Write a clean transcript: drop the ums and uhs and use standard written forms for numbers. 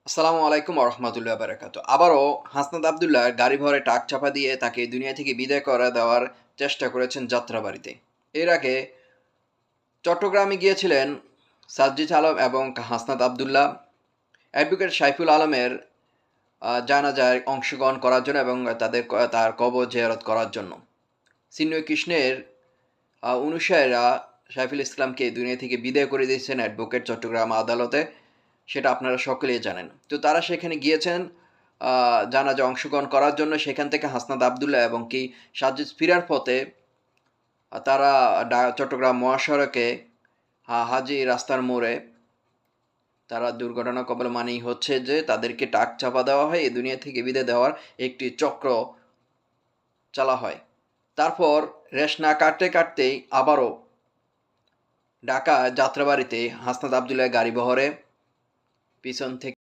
আসসালামু আলাইকুম ওরহমাতুল্লাহ বারাকাতু। আবারও হাসনাত আবদুল্লাহ গাড়ি ভরে টাক চাপা দিয়ে তাকে দুনিয়া থেকে বিদায় করে দেওয়ার চেষ্টা করেছেন যাত্রাবাড়িতে। এর আগে চট্টগ্রামে গিয়েছিলেন সাজ্জিদ আলম এবং হাসনাত আবদুল্লাহ অ্যাডভোকেট সাইফুল আলমের জানাজায় অংশগ্রহণ করার জন্য এবং তার কবর জিয়ারত করার জন্য। সিনিয়র কৃষ্ণের অনুসারীরা সাইফুল ইসলামকে দুনিয়া থেকে বিদায় করে দিয়েছেন অ্যাডভোকেট চট্টগ্রাম আদালতে। সেটা আপনারা সকলেই জানেন। তো তারা সেখানে গিয়েছেন জানাজায় অংশগ্রহণ করার জন্য। সেখান থেকে হাসনাত আবদুল্লাহ এবং সাজ্জিদ ফিরার পথে তারা চট্টগ্রাম মহাসড়কে হাজী রাস্তার মোড়ে তারা দুর্ঘটনা কবলে মানেই হচ্ছে যে তাদেরকে টাক চাপা দেওয়া হয়, এই দুনিয়া থেকে বিদায় দেওয়ার একটি চক্র চালা হয়। তারপর রেশ না কাটতেই আবারও ঢাকা যাত্রাবাড়িতে হাসনাত আবদুল্লাহ গাড়ি বহরে পিছন থেকে